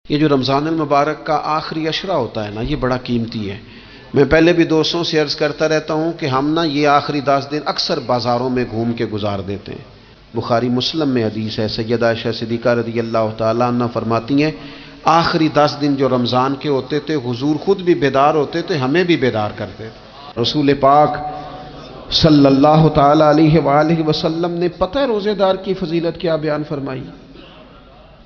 یہ جو رمضان المبارک کا آخری عشرہ ہوتا ہے نا، یہ بڑا قیمتی ہے۔ میں پہلے بھی دوستوں سے عرض کرتا رہتا ہوں کہ ہم نا یہ آخری 10 دن اکثر بازاروں میں گھوم کے گزار دیتے ہیں۔ بخاری مسلم میں حدیث ہے، سیدہ عائشہ صدیقہ رضی اللہ تعالیٰ عنہ فرماتی ہیں آخری 10 دن جو رمضان کے ہوتے تھے حضور خود بھی بیدار ہوتے تھے، ہمیں بھی بیدار کرتے تھے۔ رسول پاک صلی اللہ تعالیٰ علیہ وآلہ وسلم نے پتہ ہے روزے دار کی فضیلت کیا بیان فرمائی؟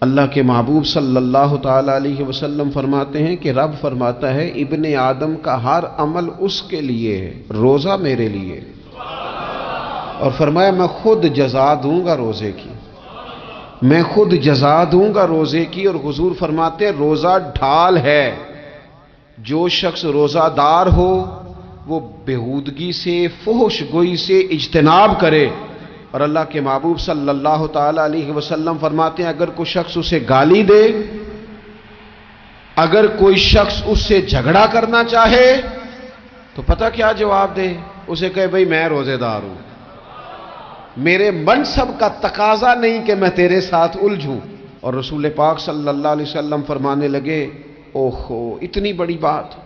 اللہ کے محبوب صلی اللہ تعالیٰ علیہ وسلم فرماتے ہیں کہ رب فرماتا ہے ابن آدم کا ہر عمل اس کے لیے ہے، روزہ میرے لیے، اور فرمایا میں خود جزا دوں گا روزے کی، میں خود جزا دوں گا روزے کی۔ اور حضور فرماتے ہیں روزہ ڈھال ہے، جو شخص روزہ دار ہو وہ بےہودگی سے، فحش گوئی سے اجتناب کرے۔ اور اللہ کے محبوب صلی اللہ تعالیٰ علیہ وسلم فرماتے ہیں اگر کوئی شخص اسے گالی دے، اگر کوئی شخص اس سے جھگڑا کرنا چاہے تو پتہ کیا جواب دے؟ اسے کہے بھئی میں روزے دار ہوں، میرے منصب کا تقاضا نہیں کہ میں تیرے ساتھ الجھوں۔ اور رسول پاک صلی اللہ علیہ وسلم فرمانے لگے اوہو اتنی بڑی بات۔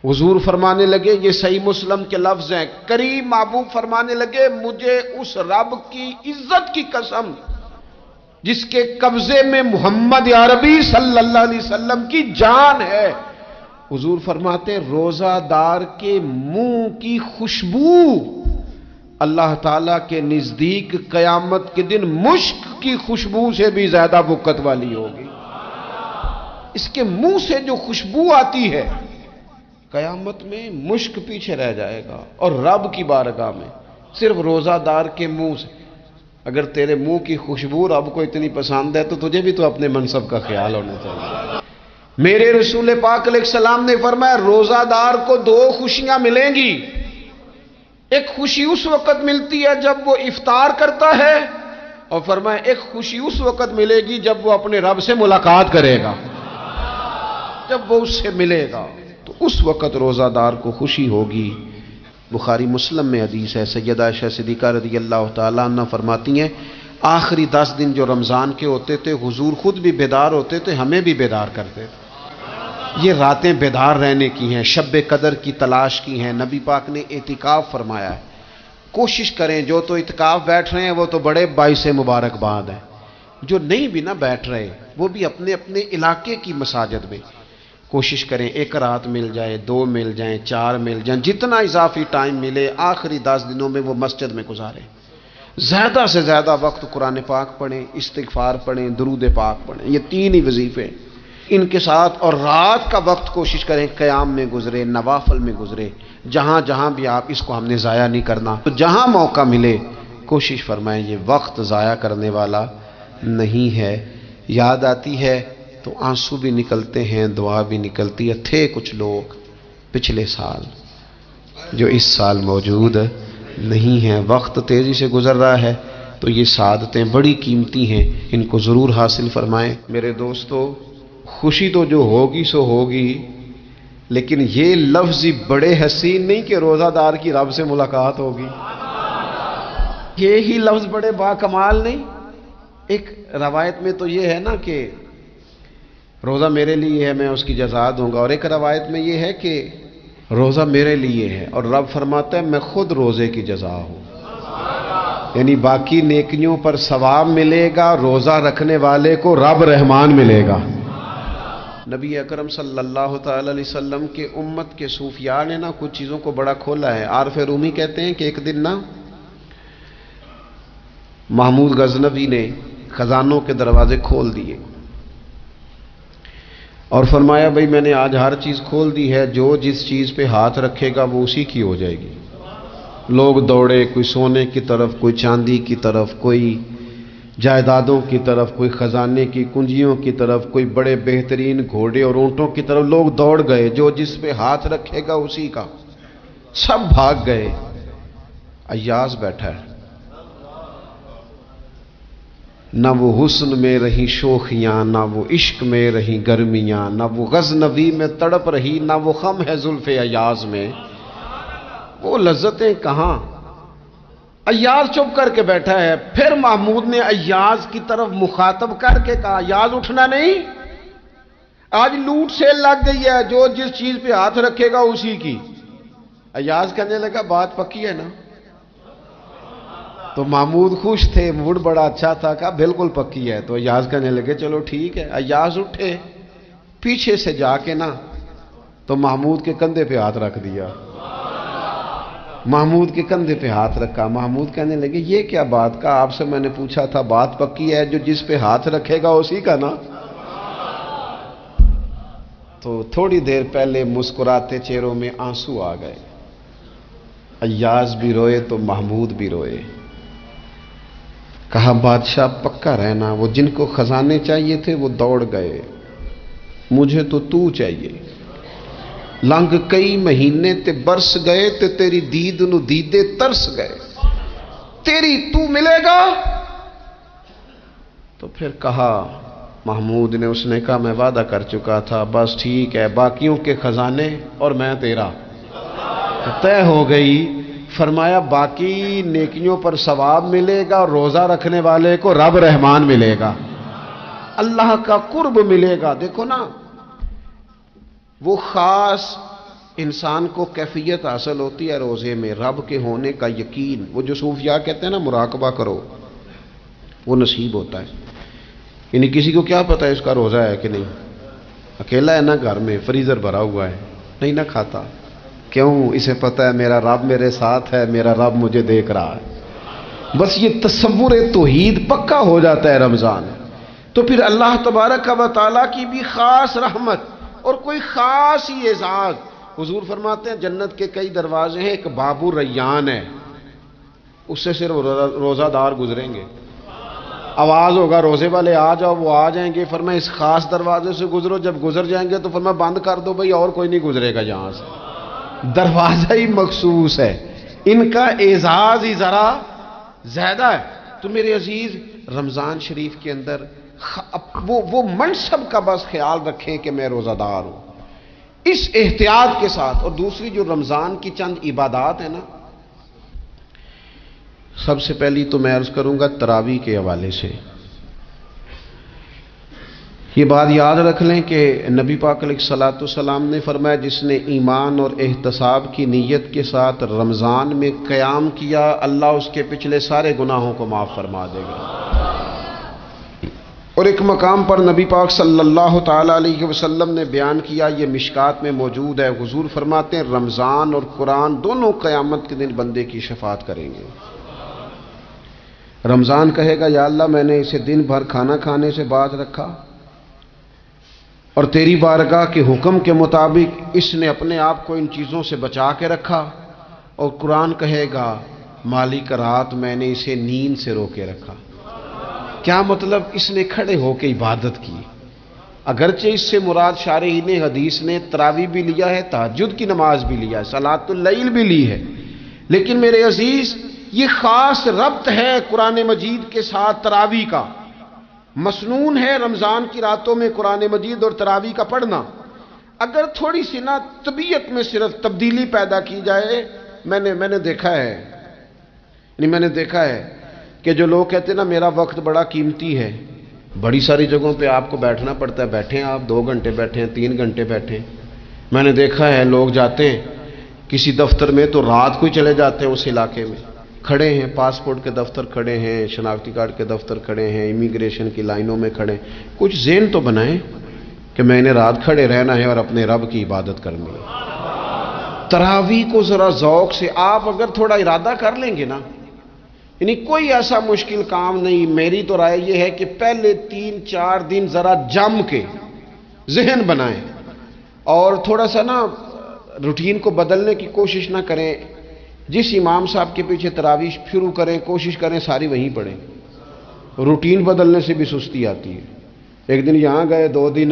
حضور فرمانے لگے، یہ صحیح مسلم کے لفظ ہیں، کریم محبوب فرمانے لگے مجھے اس رب کی عزت کی قسم جس کے قبضے میں محمد عربی صلی اللہ علیہ وسلم کی جان ہے، حضور فرماتے روزہ دار کے منہ کی خوشبو اللہ تعالیٰ کے نزدیک قیامت کے دن مشک کی خوشبو سے بھی زیادہ بکت والی ہوگی۔ اس کے منہ سے جو خوشبو آتی ہے قیامت میں مشک پیچھے رہ جائے گا، اور رب کی بارگاہ میں صرف روزہ دار کے منہ سے۔ اگر تیرے منہ کی خوشبو رب کو اتنی پسند ہے تو تجھے بھی تو اپنے منصب کا خیال ہونا چاہیے۔ میرے رسول پاک علیہ السلام نے فرمایا روزہ دار کو 2 خوشیاں ملیں گی، ایک خوشی اس وقت ملتی ہے جب وہ افطار کرتا ہے، اور فرمایا ایک خوشی اس وقت ملے گی جب وہ اپنے رب سے ملاقات کرے گا، جب وہ اس سے ملے گا تو اس وقت روزہ دار کو خوشی ہوگی۔ بخاری مسلم میں حدیث ہے، سیدہ عائشہ صدیقہ رضی اللہ تعالیٰ عنہ فرماتی ہیں آخری 10 دن جو رمضان کے ہوتے تھے حضور خود بھی بیدار ہوتے تھے، ہمیں بھی بیدار کرتے تھے۔ یہ راتیں بیدار رہنے کی ہیں، شب قدر کی تلاش کی ہیں۔ نبی پاک نے اعتکاف فرمایا ہے، کوشش کریں جو تو اعتکاف بیٹھ رہے ہیں وہ تو بڑے باعث مبارکباد ہیں، جو نہیں بھی نہ بیٹھ رہے وہ بھی اپنے اپنے علاقے کی مساجد میں کوشش کریں 1 رات مل جائے، 2 مل جائیں، 4 مل جائیں، جتنا اضافی ٹائم ملے آخری 10 دنوں میں وہ مسجد میں گزاریں۔ زیادہ سے زیادہ وقت قرآن پاک پڑھیں، استغفار پڑھیں، درود پاک پڑھیں، یہ 3 ہی وظیفے ان کے ساتھ۔ اور رات کا وقت کوشش کریں قیام میں گزرے، نوافل میں گزرے، جہاں جہاں بھی آپ اس کو ہم نے ضائع نہیں کرنا، تو جہاں موقع ملے کوشش فرمائیں یہ وقت ضائع کرنے والا نہیں ہے۔ یاد آتی ہے تو آنسو بھی نکلتے ہیں، دعا بھی نکلتی ہے۔ تھے کچھ لوگ پچھلے سال جو اس سال موجود نہیں ہیں، وقت تیزی سے گزر رہا ہے تو یہ سعادتیں بڑی قیمتی ہیں، ان کو ضرور حاصل فرمائیں۔ میرے دوستو خوشی تو جو ہوگی سو ہوگی، لیکن یہ لفظ بڑے حسین نہیں کہ روزہ دار کی رب سے ملاقات ہوگی، یہی لفظ بڑے باکمال نہیں؟ ایک روایت میں تو یہ ہے نا کہ روزہ میرے لیے ہے میں اس کی جزا دوں گا، اور ایک روایت میں یہ ہے کہ روزہ میرے لیے ہے اور رب فرماتا ہے میں خود روزے کی جزا ہوں، یعنی باقی نیکیوں پر ثواب ملے گا، روزہ رکھنے والے کو رب رحمان ملے گا۔ نبی اکرم صلی اللہ تعالی علیہ وسلم کے امت کے صوفیاء نے نا کچھ چیزوں کو بڑا کھولا ہے۔ عارف رومی کہتے ہیں کہ ایک دن نا محمود غزنوی نے خزانوں کے دروازے کھول دیے اور فرمایا بھئی میں نے آج ہر چیز کھول دی ہے، جو جس چیز پہ ہاتھ رکھے گا وہ اسی کی ہو جائے گی۔ لوگ دوڑے، کوئی سونے کی طرف، کوئی چاندی کی طرف، کوئی جائیدادوں کی طرف، کوئی خزانے کی کنجیوں کی طرف، کوئی بڑے بہترین گھوڑے اور اونٹوں کی طرف، لوگ دوڑ گئے، جو جس پہ ہاتھ رکھے گا اسی کا۔ سب بھاگ گئے، ایاز بیٹھا ہے، نہ وہ حسن میں رہی شوخیاں، نہ وہ عشق میں رہی گرمیاں، نہ وہ غزنوی میں تڑپ رہی، نہ وہ خم ہے زلف ایاز میں، وہ لذتیں کہاں۔ ایاز چپ کر کے بیٹھا ہے۔ پھر محمود نے ایاز کی طرف مخاطب کر کے کہا ایاز اٹھنا نہیں، آج لوٹ سیل لگ گئی ہے، جو جس چیز پہ ہاتھ رکھے گا اسی کی۔ ایاز کہنے لگا بات پکی ہے نا؟ تو محمود خوش تھے، موڈ بڑا اچھا تھا، کہا بالکل پکی ہے۔ تو ایاز کہنے لگے چلو ٹھیک ہے۔ ایاز اٹھے، پیچھے سے جا کے نا تو محمود کے کندھے پہ ہاتھ رکھ دیا، محمود کے کندھے پہ ہاتھ رکھا۔ محمود کہنے لگے یہ کیا بات کا، آپ سے میں نے پوچھا تھا بات پکی ہے، جو جس پہ ہاتھ رکھے گا اسی کا نا۔ تو تھوڑی دیر پہلے مسکراتے چہروں میں آنسو آ گئے، ایاز بھی روئے تو محمود بھی روئے۔ کہا بادشاہ پکا رہنا، وہ جن کو خزانے چاہیے تھے وہ دوڑ گئے، مجھے تو چاہیے۔ لنگ کئی مہینے تے برس گئے تے تیری دید نو دیدے ترس گئے، تیری تو ملے گا۔ تو پھر کہا محمود نے، اس نے کہا میں وعدہ کر چکا تھا، بس ٹھیک ہے، باقیوں کے خزانے اور میں تیرا طے ہو گئی۔ فرمایا باقی نیکیوں پر ثواب ملے گا، اور روزہ رکھنے والے کو رب رحمان ملے گا، اللہ کا قرب ملے گا۔ دیکھو نا، وہ خاص انسان کو کیفیت حاصل ہوتی ہے روزے میں، رب کے ہونے کا یقین۔ وہ جو صوفیاء کہتے ہیں نا مراقبہ کرو، وہ نصیب ہوتا ہے۔ یعنی کسی کو کیا پتا ہے اس کا روزہ ہے کہ نہیں، اکیلا ہے نا گھر میں، فریزر بھرا ہوا ہے، نہیں نہ کھاتا، کیوں؟ اسے پتا ہے میرا رب میرے ساتھ ہے، میرا رب مجھے دیکھ رہا ہے۔ بس یہ تصور توحید پکا ہو جاتا ہے رمضان، تو پھر اللہ تبارک و تعالیٰ کی بھی خاص رحمت اور کوئی خاص ہی اعزاز۔ حضور فرماتے ہیں جنت کے کئی دروازے ہیں، ایک باب الریان ہے، اس سے صرف روزہ دار گزریں گے۔ آواز ہوگا روزے والے آ جاؤ، وہ آ جائیں گے، فرمایا اس خاص دروازے سے گزرو، جب گزر جائیں گے تو فرمایا بند کر دو بھائی، اور کوئی نہیں گزرے گا یہاں سے، دروازہ ہی مخصوص ہے، ان کا اعزاز ہی ذرا زیادہ ہے۔ تو میرے عزیز، رمضان شریف کے اندر وہ منصب کا بس خیال رکھیں کہ میں روزہ دار ہوں، اس احتیاط کے ساتھ۔ اور دوسری جو رمضان کی چند عبادات ہیں نا، سب سے پہلی تو میں عرض کروں گا تراویح کے حوالے سے۔ یہ بات یاد رکھ لیں کہ نبی پاک علیہ الصلوۃ والسلام نے فرمایا جس نے ایمان اور احتساب کی نیت کے ساتھ رمضان میں قیام کیا، اللہ اس کے پچھلے سارے گناہوں کو معاف فرما دے گا۔ اور ایک مقام پر نبی پاک صلی اللہ تعالی علیہ وسلم نے بیان کیا، یہ مشکات میں موجود ہے، حضور فرماتے ہیں رمضان اور قرآن دونوں قیامت کے دن بندے کی شفاعت کریں گے۔ رمضان کہے گا یا اللہ میں نے اسے دن بھر کھانا کھانے سے باز رکھا، اور تیری بارگاہ کے حکم کے مطابق اس نے اپنے آپ کو ان چیزوں سے بچا کے رکھا۔ اور قرآن کہے گا مالک رات میں نے اسے نیند سے روکے رکھا۔ کیا مطلب؟ اس نے کھڑے ہو کے عبادت کی، اگرچہ اس سے مراد شارحین حدیث نے تراویح بھی لیا ہے، تہجد کی نماز بھی لیا ہے، صلاۃ اللیل بھی لی ہے، لیکن میرے عزیز یہ خاص ربط ہے قرآن مجید کے ساتھ تراویح کا۔ مسنون ہے رمضان کی راتوں میں قرآن مجید اور تراویح کا پڑھنا۔ اگر تھوڑی سی نا طبیعت میں صرف تبدیلی پیدا کی جائے، میں نے دیکھا ہے کہ جو لوگ کہتے ہیں نا میرا وقت بڑا قیمتی ہے، بڑی ساری جگہوں پہ آپ کو بیٹھنا پڑتا ہے، بیٹھیں آپ 2 گھنٹے بیٹھیں، 3 گھنٹے بیٹھیں۔ میں نے دیکھا ہے لوگ جاتے ہیں کسی دفتر میں تو رات کو ہی چلے جاتے ہیں اس علاقے میں، کھڑے ہیں، پاسپورٹ کے دفتر کھڑے ہیں، شناختی کارڈ کے دفتر کھڑے ہیں، امیگریشن کی لائنوں میں کھڑے ہیں۔ کچھ ذہن تو بنائیں کہ میں نے رات کھڑے رہنا ہے اور اپنے رب کی عبادت کرنی ہے۔ تراویح کو ذرا ذوق سے آپ اگر تھوڑا ارادہ کر لیں گے نا، یعنی کوئی ایسا مشکل کام نہیں۔ میری تو رائے یہ ہے کہ پہلے 3-4 دن ذرا جم کے ذہن بنائیں، اور تھوڑا سا نا روٹین کو بدلنے کی کوشش نہ کریں۔ جس امام صاحب کے پیچھے تراویح شروع کریں، کوشش کریں ساری وہیں پڑھیں۔ روٹین بدلنے سے بھی سستی آتی ہے، ایک دن یہاں گئے، 2 دن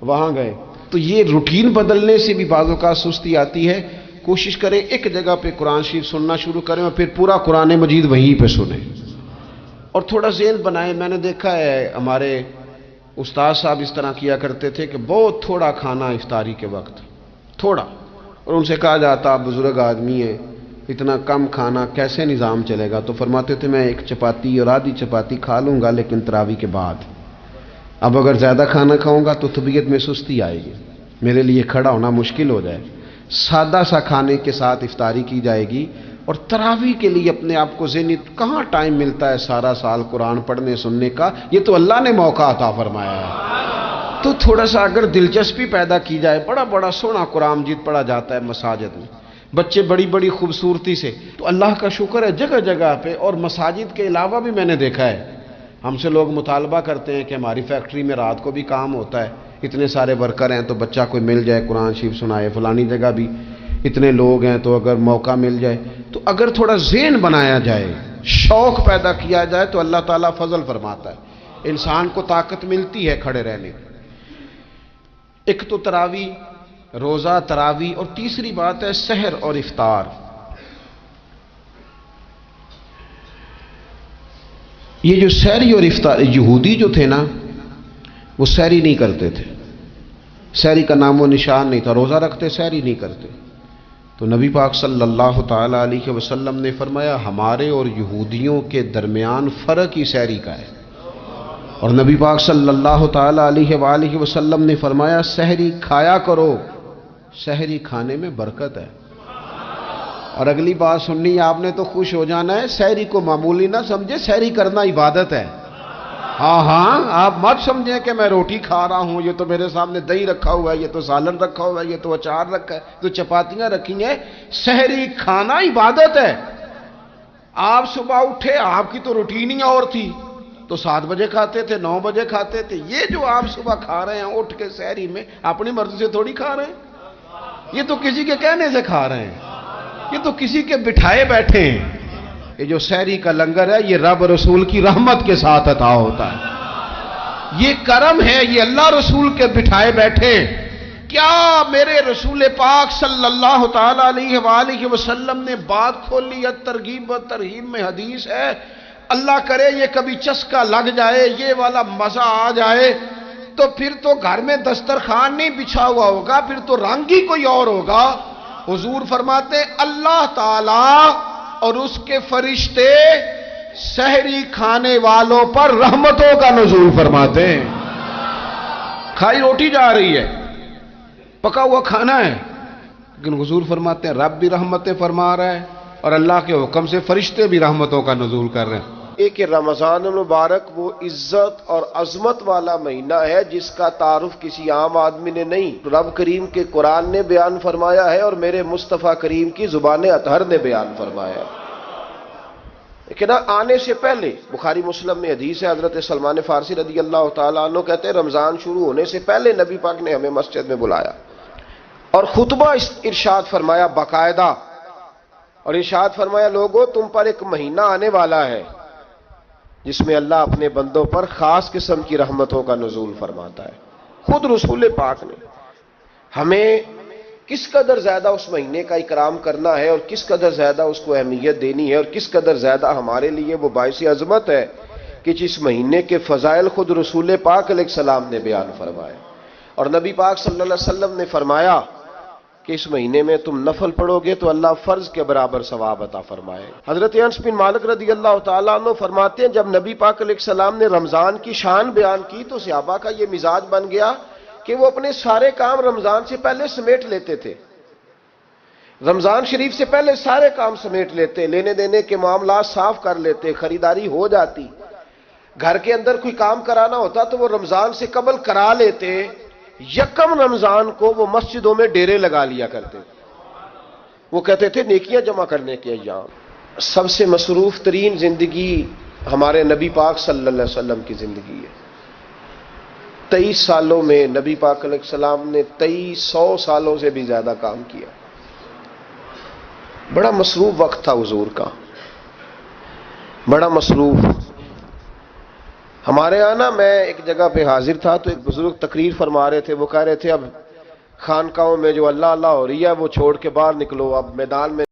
وہاں گئے، تو یہ روٹین بدلنے سے بھی بعض اوقات سستی آتی ہے۔ کوشش کریں ایک جگہ پہ قرآن شریف سننا شروع کریں اور پھر پورا قرآن مجید وہیں پہ سنیں، اور تھوڑا ذہن بنائیں۔ میں نے دیکھا ہے ہمارے استاد صاحب اس طرح کیا کرتے تھے کہ بہت تھوڑا کھانا افطاری کے وقت، تھوڑا، اور ان سے کہا جاتا آپ بزرگ آدمی ہیں، اتنا کم کھانا کیسے نظام چلے گا؟ تو فرماتے تھے میں 1 چپاتی اور آدھی چپاتی کھا لوں گا لیکن تراویح کے بعد، اب اگر زیادہ کھانا کھاؤں گا تو طبیعت میں سستی آئے گی، میرے لیے کھڑا ہونا مشکل ہو جائے، سادہ سا کھانے کے ساتھ افطاری کی جائے گی۔ اور تراویح کے لیے اپنے آپ کو ذہنی کہاں ٹائم ملتا ہے سارا سال قرآن پڑھنے سننے کا، یہ تو اللہ نے موقع عطا فرمایا ہے۔ تو تھوڑا سا اگر دلچسپی پیدا کی جائے، بڑا بڑا سونا قرآن مجید پڑھا جاتا ہے مساجد میں، بچے بڑی بڑی خوبصورتی سے، تو اللہ کا شکر ہے جگہ جگہ پہ۔ اور مساجد کے علاوہ بھی میں نے دیکھا ہے، ہم سے لوگ مطالبہ کرتے ہیں کہ ہماری فیکٹری میں رات کو بھی کام ہوتا ہے، اتنے سارے ورکر ہیں تو بچہ کوئی مل جائے قرآن شریف سنائے، فلانی جگہ بھی اتنے لوگ ہیں تو اگر موقع مل جائے، تو اگر تھوڑا ذہن بنایا جائے، شوق پیدا کیا جائے تو اللہ تعالیٰ فضل فرماتا ہے، انسان کو طاقت ملتی ہے کھڑے رہنے کی۔ ایک تو تراویح، روزہ، تراویح، اور تیسری بات ہے سحر اور افطار۔ یہ جو سحری اور افطار، یہودی جو تھے نا وہ سحری نہیں کرتے تھے، سحری کا نام و نشان نہیں تھا، روزہ رکھتے سحری نہیں کرتے۔ تو نبی پاک صلی اللہ تعالی علیہ وسلم نے فرمایا ہمارے اور یہودیوں کے درمیان فرق ہی سحری کا ہے، اور نبی پاک صلی اللہ تعالی علیہ وآلہ وسلم نے فرمایا سحری کھایا کرو، سحری کھانے میں برکت ہے۔ اور اگلی بات سننی آپ نے تو خوش ہو جانا ہے، سحری کو معمولی نہ سمجھے، سحری کرنا عبادت ہے۔ ہاں آپ مت سمجھیں کہ میں روٹی کھا رہا ہوں، یہ تو میرے سامنے دہی رکھا ہوا ہے، یہ تو سالن رکھا ہوا ہے، یہ تو اچار رکھا ہے، تو چپاتیاں رکھی ہیں۔ سحری کھانا عبادت ہے۔ آپ صبح اٹھے، آپ کی تو روٹین ہی اور تھی، تو 7 بجے کھاتے تھے، 9 بجے کھاتے تھے۔ یہ جو آپ صبح کھا رہے ہیں اٹھ کے سحری میں، اپنی مرضی سے تھوڑی کھا رہے ہیں، یہ تو کسی کے کہنے سے کھا رہے ہیں، یہ تو کسی کے بٹھائے بیٹھے ہیں۔ یہ جو سحری کا لنگر ہے یہ رب رسول کی رحمت کے ساتھ عطا ہوتا ہے، یہ کرم ہے، یہ اللہ رسول کے بٹھائے بیٹھے۔ کیا میرے رسول پاک صلی اللہ تعالی علیہ وآلہ وسلم نے بات کھولی ہے، ترغیب و ترہیب میں حدیث ہے، اللہ کرے یہ کبھی چسکا لگ جائے، یہ والا مزہ آ جائے، تو پھر تو گھر میں دسترخوان نہیں بچھا ہوا ہوگا، پھر تو رنگ ہی کوئی اور ہوگا۔ حضور فرماتے اللہ تعالی اور اس کے فرشتے سحری کھانے والوں پر رحمتوں کا نزول فرماتے ہیں۔ کھائی روٹی جا رہی ہے، پکا ہوا کھانا ہے، لیکن حضور فرماتے ہیں رب بھی رحمتیں فرما رہا ہے اور اللہ کے حکم سے فرشتے بھی رحمتوں کا نزول کر رہے ہیں۔ ایک رمضان المبارک وہ عزت اور عظمت والا مہینہ ہے جس کا تعارف کسی عام آدمی نے نہیں، رب کریم کے قرآن نے بیان فرمایا ہے اور میرے مصطفیٰ کریم کی زبان اطہر نے بیان فرمایا ہے۔ لیکن آنے سے پہلے بخاری مسلم میں حدیث ہے، حضرت سلمان فارسی رضی اللہ تعالیٰ عنہ کہتے ہیں رمضان شروع ہونے سے پہلے نبی پاک نے ہمیں مسجد میں بلایا اور خطبہ ارشاد فرمایا باقاعدہ، اور ارشاد فرمایا لوگو تم پر ایک مہینہ آنے والا ہے جس میں اللہ اپنے بندوں پر خاص قسم کی رحمتوں کا نزول فرماتا ہے۔ خود رسول پاک نے ہمیں کس قدر زیادہ اس مہینے کا اکرام کرنا ہے اور کس قدر زیادہ اس کو اہمیت دینی ہے اور کس قدر زیادہ ہمارے لیے وہ باعث عظمت ہے کہ جس مہینے کے فضائل خود رسول پاک علیہ السلام نے بیان فرمائے، اور نبی پاک صلی اللہ علیہ وسلم نے فرمایا کہ اس مہینے میں تم نفل پڑھو گے تو اللہ فرض کے برابر ثواب عطا فرمائے۔ حضرت انس بن مالک رضی اللہ تعالیٰ عنہ فرماتے ہیں جب نبی پاک علیہ السلام نے رمضان کی شان بیان کی تو صحابہ کا یہ مزاج بن گیا کہ وہ اپنے سارے کام رمضان سے پہلے سمیٹ لیتے تھے، رمضان شریف سے پہلے سارے کام سمیٹ لیتے، لینے دینے کے معاملات صاف کر لیتے، خریداری ہو جاتی، گھر کے اندر کوئی کام کرانا ہوتا تو وہ رمضان سے قبل کرا لیتے، یکم رمضان کو وہ مسجدوں میں ڈیرے لگا لیا کرتے، وہ کہتے تھے نیکیاں جمع کرنے کے ایام۔ سب سے مصروف ترین زندگی ہمارے نبی پاک صلی اللہ علیہ وسلم کی زندگی ہے۔ 23 سالوں میں نبی پاک علیہ السلام نے 2300 سالوں سے بھی زیادہ کام کیا، بڑا مصروف وقت تھا حضور کا، بڑا مصروف۔ ہمارے یہاں نا میں ایک جگہ پہ حاضر تھا تو ایک بزرگ تقریر فرما رہے تھے، وہ کہہ رہے تھے اب خانقاہوں میں جو اللہ اللہ ہو رہی ہے وہ چھوڑ کے باہر نکلو، اب میدان میں